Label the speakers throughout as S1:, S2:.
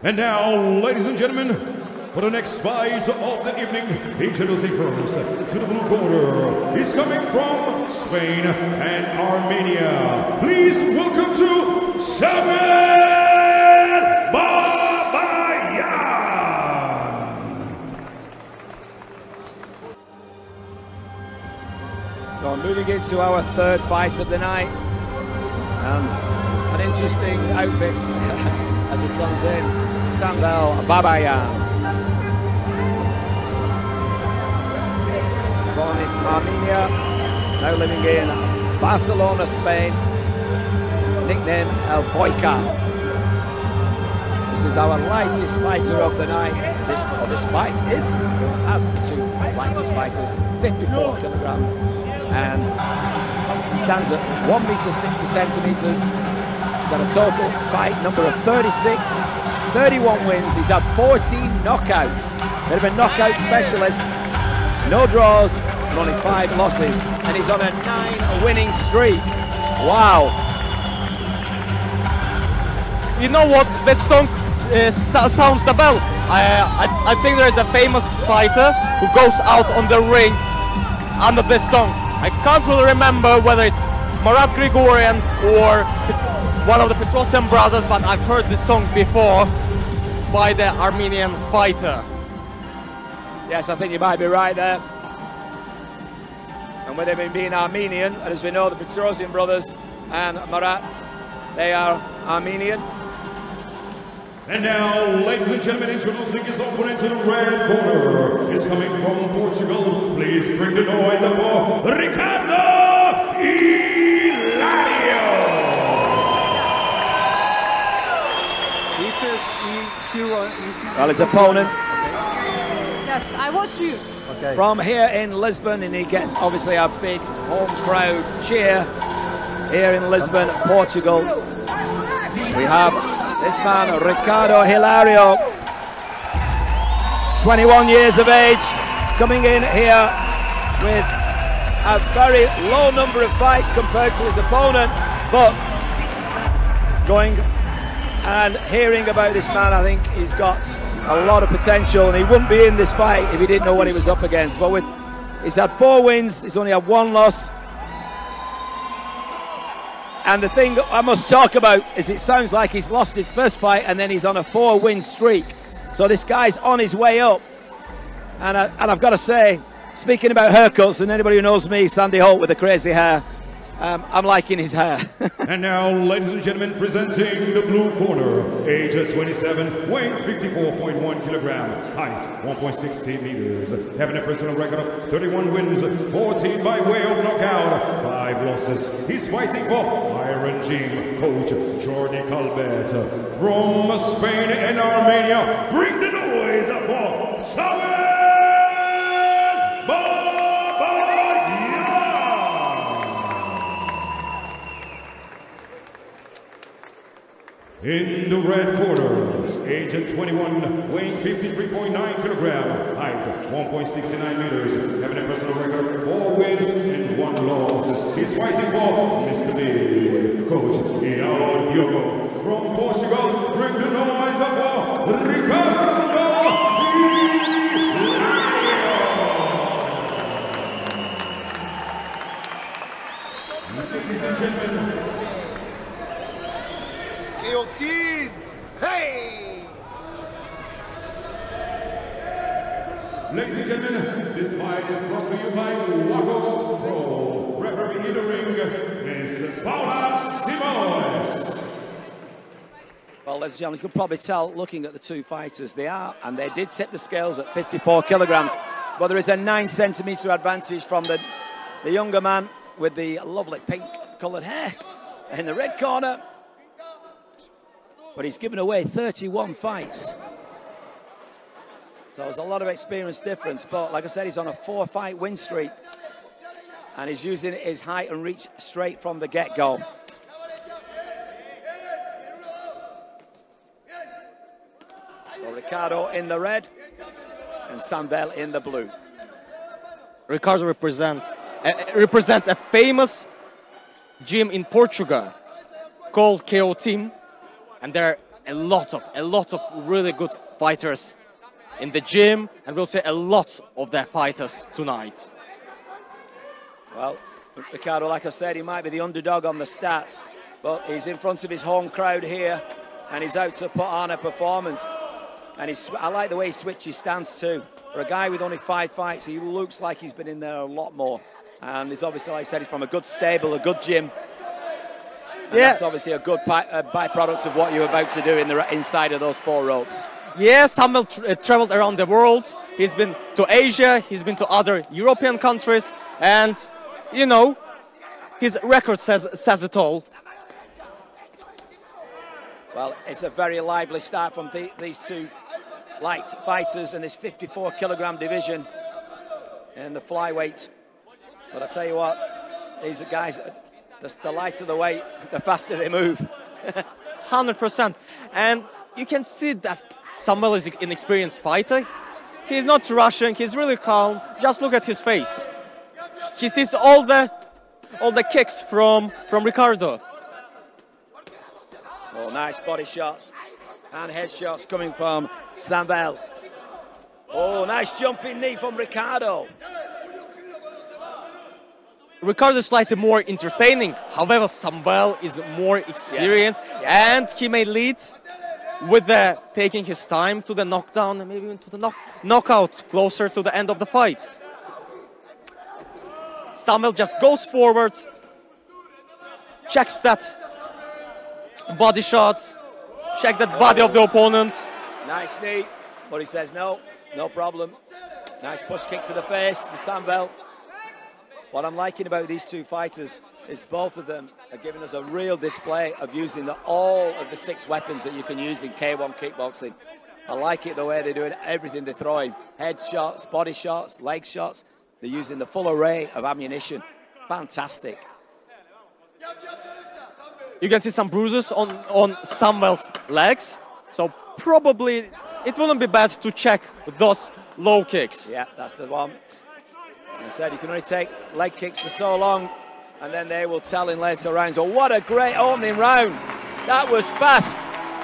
S1: And now, ladies and gentlemen, for the next fight of the evening, introducing first to the blue corner. He's coming from Spain and Armenia. Please welcome to Samvel Babayan.
S2: So moving into our third fight of the night. An interesting outfit as it comes in. Samvel Babayan. Born in Armenia, now living in Barcelona, Spain. Nickname El Boyka. This is our lightest fighter of the night. This fight is, as the two lightest fighters, 54 kilograms. And he stands at 1 meter 60 centimeters. He's got a total fight number of 36, 31 wins. He's had 14 knockouts. Bit of a knockout specialist. No draws, and only 5 losses. And he's on a 9 winning streak. Wow.
S3: You know what this song sounds the bell. I think there is a famous fighter who goes out on the ring under this song. I can't really remember whether it's Marat Grigorian or one of the Petrosian brothers, but I've heard this song before by the Armenian fighter.
S2: Yes, I think you might be right there. And with him being Armenian, and as we know, the Petrosian brothers and Marat, they are Armenian.
S1: And now, ladies and gentlemen, introducing his opponent to the red corner. He's coming from Portugal. Please bring the noise for Ricardo Hilario.
S2: Well, his opponent.
S4: Yes, I watched you.
S2: Okay. From here in Lisbon, and he gets obviously a big home crowd cheer here in Lisbon, Portugal. We have this man, Ricardo Hilario, 21 years of age, coming in here with a very low number of fights compared to his opponent, but going and hearing about this man, I think he's got a lot of potential, and he wouldn't be in this fight if he didn't know what he was up against. But he's had 4 wins, he's only had 1 loss. And the thing I must talk about is it sounds like he's lost his first fight and then he's on a 4-win streak. So this guy's on his way up. And I've got to say, speaking about haircuts, and anybody who knows me, Sandy Holt with the crazy hair, I'm liking his hair.
S1: And now, ladies and gentlemen, presenting the blue corner, age 27, weighing 54.1 kilogram, height 1.16 meters, having a personal record of 31 wins, 14 by way of knockout, 5 losses. He's fighting for Iron Gym coach Jordi Calvet from Spain and Armenia. Bring the noise for Samvel Babayan. In the red corner, age 21, weighing 53.9 kilogram, height 1.69 meters, having a personal record of 4 wins and 1 loss. He's fighting for Mr. B, coach Hilario from Portugal. Bring the noise for Ricardo Hilario. Ladies and gentlemen,
S5: hey!
S1: Ladies and gentlemen, this fight is brought to you by Waco Pro. Referee in the ring, Miss Paula Simões.
S2: Well, ladies and gentlemen, you can probably tell looking at the two fighters, they did tip the scales at 54 kilograms, but there is a 9-centimeter advantage from the younger man with the lovely pink-coloured hair in the red corner. But he's given away 31 fights. So there's a lot of experience difference. But like I said, he's on a 4-fight win streak. And he's using his height and reach straight from the get-go. So Ricardo in the red and Samvel in the blue.
S3: Ricardo represents a famous gym in Portugal called KO Team. And they're a lot of really good fighters in the gym, and we'll see a lot of their fighters tonight.
S2: Well, Ricardo, like I said, he might be the underdog on the stats, but he's in front of his home crowd here, and he's out to put on a performance. And I like the way he switches stance too. For a guy with only 5 fights, he looks like he's been in there a lot more. And he's obviously, like I said, he's from a good stable, a good gym. And that's obviously a good byproduct of what you're about to do inside of those 4 ropes.
S3: Yeah, Samvel traveled around the world. He's been to Asia, he's been to other European countries, and, you know, his record says it all.
S2: Well, it's a very lively start from these 2 light fighters in this 54-kilogram division in the flyweight. But I tell you what, these are guys, the lighter the weight, the faster they move.
S3: 100%. And you can see that Samvel is an inexperienced fighter. He's not rushing, he's really calm. Just look at his face. He sees all the kicks from Ricardo.
S2: Oh, nice body shots and head shots coming from Samvel. Oh, nice jumping knee from Ricardo.
S3: Ricardo is slightly more entertaining. However, Samvel is more experienced, and he may lead with taking his time to the knockdown and maybe even to the knockout closer to the end of the fight. Samvel just goes forward, checks that body shots, check that body of the opponent.
S2: Nice knee, but he says no problem. Nice push kick to the face with Samvel. What I'm liking about these 2 fighters is both of them are giving us a real display of using all of the 6 weapons that you can use in K1 kickboxing. I like it the way they're doing everything they're throwing. Head shots, body shots, leg shots. They're using the full array of ammunition. Fantastic.
S3: You can see some bruises on Samvel's legs, so probably it wouldn't be bad to check those low kicks.
S2: Yeah, that's the one. I said you can only take leg kicks for so long, and then they will tell in later rounds. Oh, what a great opening round. That was fast,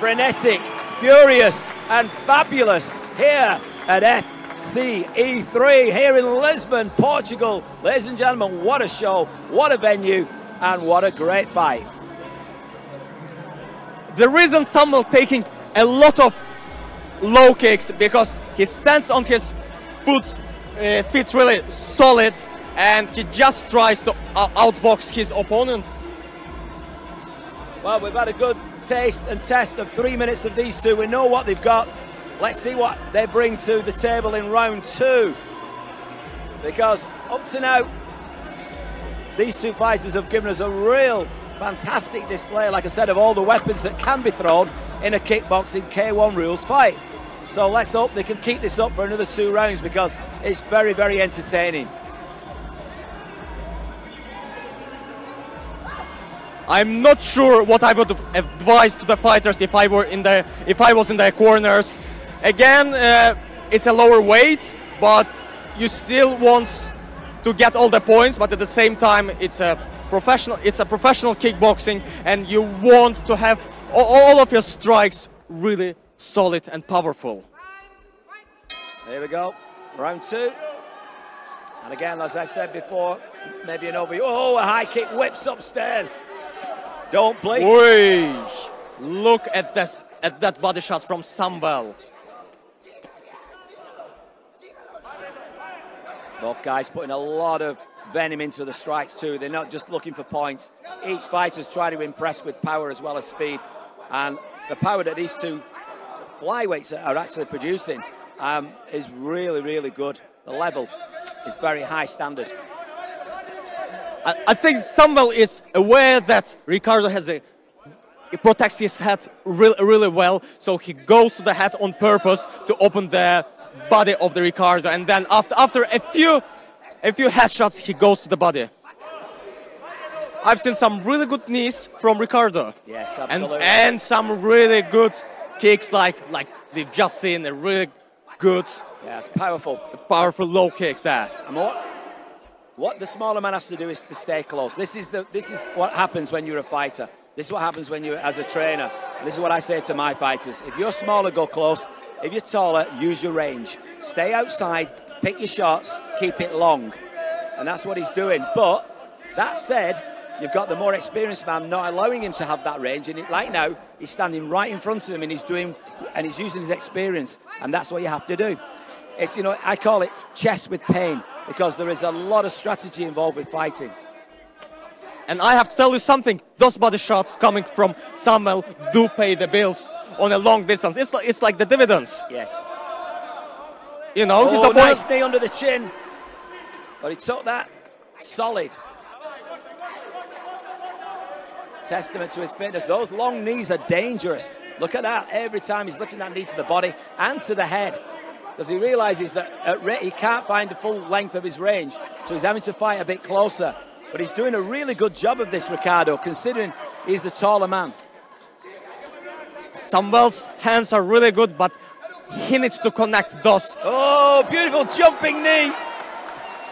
S2: frenetic, furious, and fabulous here at FCE 3 here in Lisbon, Portugal. Ladies and gentlemen, what a show, what a venue, and what a great fight.
S3: The reason Samvel taking a lot of low kicks because he stands on his feet really solid, and he just tries to outbox his opponent.
S2: Well, we've had a good taste and test of 3 minutes of these 2. We know what they've got. Let's see what they bring to the table in round 2. Because up to now, these 2 fighters have given us a real fantastic display, like I said, of all the weapons that can be thrown in a kickboxing K1 rules fight. So let's hope they can keep this up for another 2 rounds because it's very, very entertaining.
S3: I'm not sure what I would advise to the fighters if I was in their corners. Again, it's a lower weight, but you still want to get all the points, but at the same time it's a professional kickboxing, and you want to have all of your strikes really solid and powerful.
S2: Here we go, round 2. And again, as I said before, maybe an overview. Oh, a high kick whips upstairs. Don't blink.
S3: Oy. Look at that body shots from Samvel.
S2: Both guys putting a lot of venom into the strikes too. They're not just looking for points. Each fighter's trying to impress with power as well as speed. And the power that these 2 flyweights are actually producing is really, really good. The level is very high standard.
S3: I think Samvel is aware that Ricardo he protects his head really well, so he goes to the head on purpose to open the body of the Ricardo, and then after a few headshots, he goes to the body. I've seen some really good knees from Ricardo.
S2: Yes, absolutely.
S3: And some really good kicks, like we've just seen, a really good,
S2: yes, powerful
S3: low kick there.
S2: And what the smaller man has to do is to stay close. This is what happens when you're a fighter. This is what happens when you're as a trainer. And this is what I say to my fighters. If you're smaller, go close. If you're taller, use your range. Stay outside, pick your shots, keep it long. And that's what he's doing. But that said, you've got the more experienced man not allowing him to have that range. And right now, he's standing right in front of him and he's using his experience. And that's what you have to do. It's, you know, I call it chess with pain because there is a lot of strategy involved with fighting.
S3: And I have to tell you something, those body shots coming from Samvel do pay the bills on a long distance. It's like the dividends.
S2: Yes.
S3: You know,
S2: oh, nice knee under the chin. But he took that solid. Testament to his fitness. Those long knees are dangerous. Look at that. Every time he's lifting that knee to the body and to the head. Because he realizes that he can't find the full length of his range. So he's having to fight a bit closer. But he's doing a really good job of this, Ricardo, considering he's the taller man.
S3: Samvel's hands are really good, but he needs to connect those.
S2: Oh, beautiful jumping knee.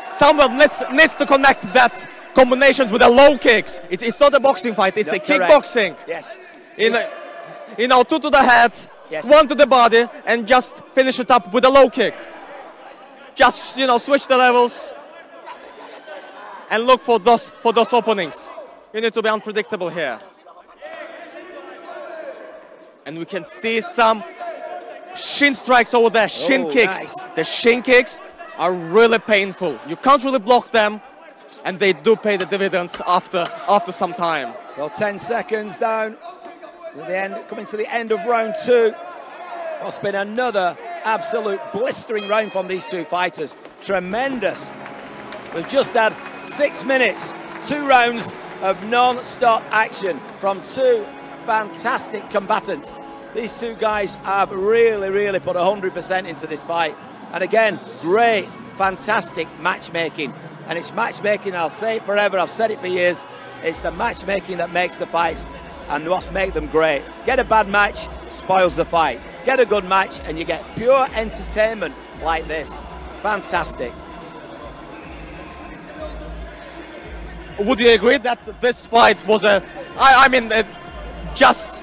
S3: Samvel needs to connect that combinations with the low kicks. It's not a boxing fight, it's a kickboxing.
S2: Yes.
S3: You know, 2 to the head,
S2: yes.
S3: 1 to the body, and just finish it up with a low kick. Just, you know, switch the levels. And look for those openings. You need to be unpredictable here. And we can see some shin strikes over there, shin kicks.
S2: Nice.
S3: The shin kicks are really painful. You can't really block them, and they do pay the dividends after some time.
S2: So 10 seconds down. Coming to the end of round 2. It's been another absolute blistering round from these two fighters. Tremendous. We've just had 6 minutes, 2 rounds of non-stop action from 2 fantastic combatants. These 2 guys have really put 100% into this fight. And again, great, fantastic matchmaking. And it's matchmaking, I'll say it forever, I've said it for years, it's the matchmaking that makes the fights and what's made them great. Get a bad match, spoils the fight. Get a good match and you get pure entertainment like this. Fantastic.
S3: Would you agree that this fight was just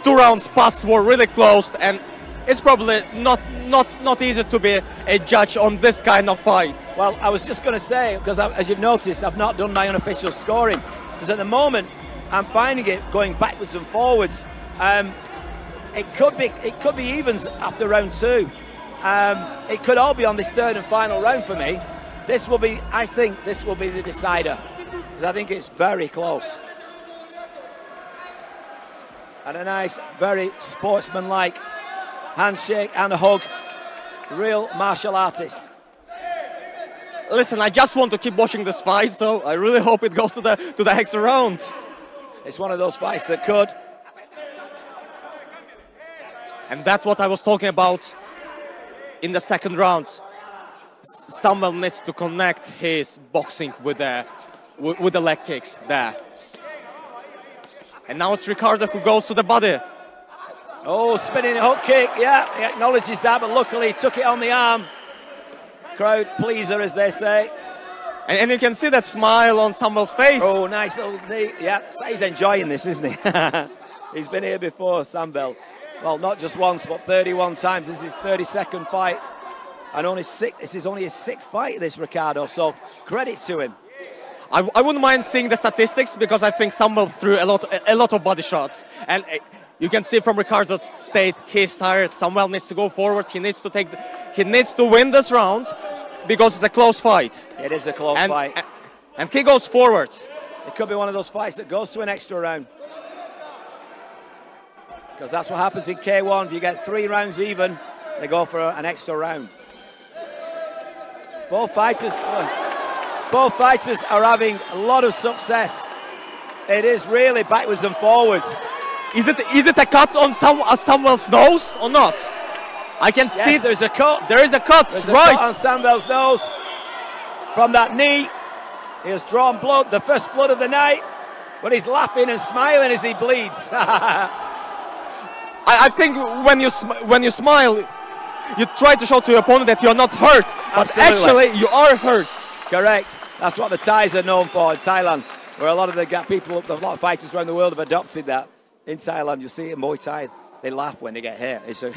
S3: 2 rounds past were really close, and it's probably not easy to be a judge on this kind of fights?
S2: Well, I was just going to say, because as you've noticed, I've not done my unofficial scoring, because at the moment I'm finding it going backwards and forwards. It could be evens after round 2. It could all be on this 3rd and final round for me. I think this will be the decider, because I think it's very close. And a nice, very sportsmanlike handshake and a hug. Real martial artists.
S3: Listen, I just want to keep watching this fight, so I really hope it goes to the extra round.
S2: It's one of those fights that could.
S3: And that's what I was talking about in the 2nd round. Samvel needs to connect his boxing with the leg kicks there. And now it's Ricardo who goes to the body.
S2: Oh, spinning hook kick, yeah, he acknowledges that, but luckily he took it on the arm. Crowd pleaser, as they say.
S3: And you can see that smile on Samvel's face.
S2: Oh, nice little knee, yeah, he's enjoying this, isn't he? He's been here before, Samvel. Well, not just once, but 31 times. This is his 32nd fight. And this is only his 6th fight, this Ricardo, so credit to him.
S3: I wouldn't mind seeing the statistics, because I think Samvel threw a lot of body shots. And you can see from Ricardo's state, he's tired. Samvel needs to go forward. He needs to win this round, because it's a close fight.
S2: It is a close fight.
S3: And he goes forward.
S2: It could be one of those fights that goes to an extra round. Because that's what happens in K1. If you get 3 rounds even, they go for an extra round. Both fighters are having a lot of success. It is really backwards and forwards.
S3: Is it a cut on Samvel's nose or not? I can see.
S2: Yes, there's a cut.
S3: There is a cut.
S2: There's
S3: right.
S2: a cut on Samvel's nose from that knee. He has drawn blood, the first blood of the night, but he's laughing and smiling as he bleeds.
S3: I think when you smile, you try to show to your opponent that you're not hurt, but
S2: Absolutely.
S3: actually you are hurt.
S2: Correct. That's what the Thais are known for in Thailand. where a lot of a lot of fighters around the world have adopted that. In Thailand, you see it in Muay Thai, they laugh when they get hit. It's a,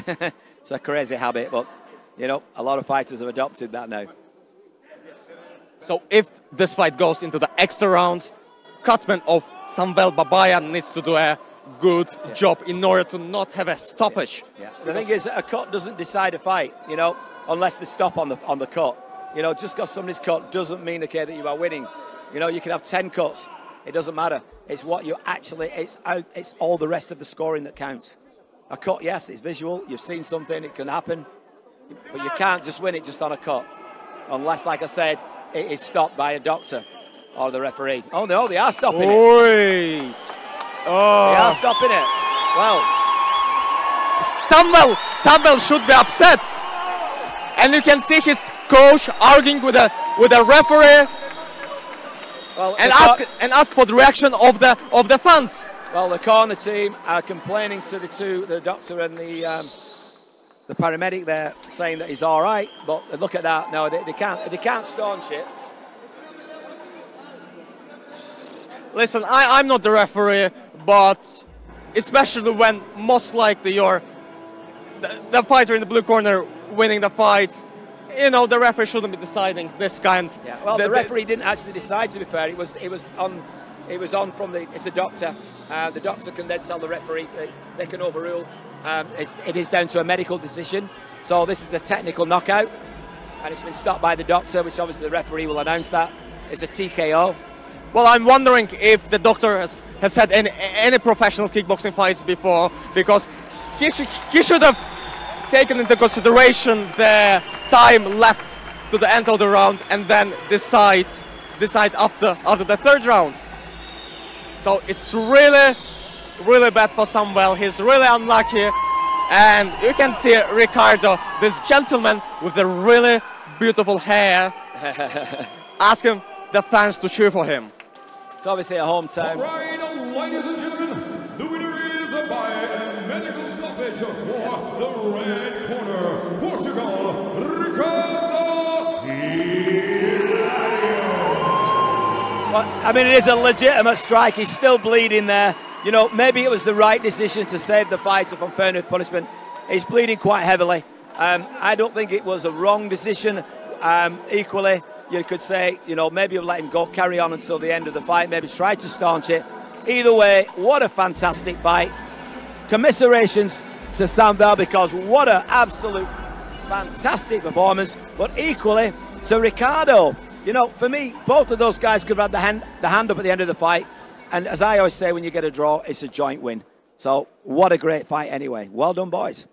S2: it's a crazy habit, but, you know, a lot of fighters have adopted that now.
S3: So if this fight goes into the extra rounds, Cutman of Samvel Babayan needs to do a good job in order to not have a stoppage.
S2: Yeah. The thing is, a cut doesn't decide a fight, you know, unless they stop on the cut. You know, just because somebody's cut doesn't mean, okay, that you are winning. You know, you can have 10 cuts. It doesn't matter. It's what you actually, it's all the rest of the scoring that counts. A cut, yes, it's visual. You've seen something, it can happen. But you can't just win it just on a cut. Unless, like I said, it is stopped by a doctor or the referee. Oh, no, they are stopping it.
S3: Oh.
S2: They are stopping it. Well,
S3: Samvel should be upset. And you can see his coach arguing with a referee.
S2: well,
S3: And ask for the reaction of the fans.
S2: Well, the corner team are complaining to the doctor and the paramedic there, saying that he's all right. But look at that. No, they can't staunch it.
S3: Listen, I'm not the referee, but especially when most likely you're the fighter in the blue corner winning the fight, you know, the referee shouldn't be deciding this kind.
S2: Yeah. Well, the referee didn't actually decide. To be fair, it was on from it's the doctor. The doctor can then tell the referee they can overrule. It is down to a medical decision. So this is a technical knockout, and it's been stopped by the doctor, which obviously the referee will announce that. It's a TKO.
S3: Well, I'm wondering if the doctor has had any professional kickboxing fights before, because he should have taken into consideration the time left to the end of the round and then decide after the third round. So it's really bad for Samvel. He's really unlucky, and you can see Ricardo, this gentleman with the really beautiful hair, asking the fans to cheer for him.
S2: It's obviously a hometown.
S1: All right, ladies and gentlemen, the winner is by a medical stoppage for the red corner, Portugal, Ricardo Hilario.
S2: Well, I mean, it is a legitimate strike. He's still bleeding there. You know, maybe it was the right decision to save the fighter from fair punishment. He's bleeding quite heavily. I don't think it was a wrong decision. Equally, you could say, you know, maybe you'll let him go, carry on until the end of the fight, maybe try to staunch it. Either way, what a fantastic fight. Commiserations to Samvel, because what an absolute fantastic performance. But equally to Ricardo. You know, for me, both of those guys could have had the hand up at the end of the fight. And as I always say, when you get a draw, it's a joint win. So what a great fight anyway. Well done, boys.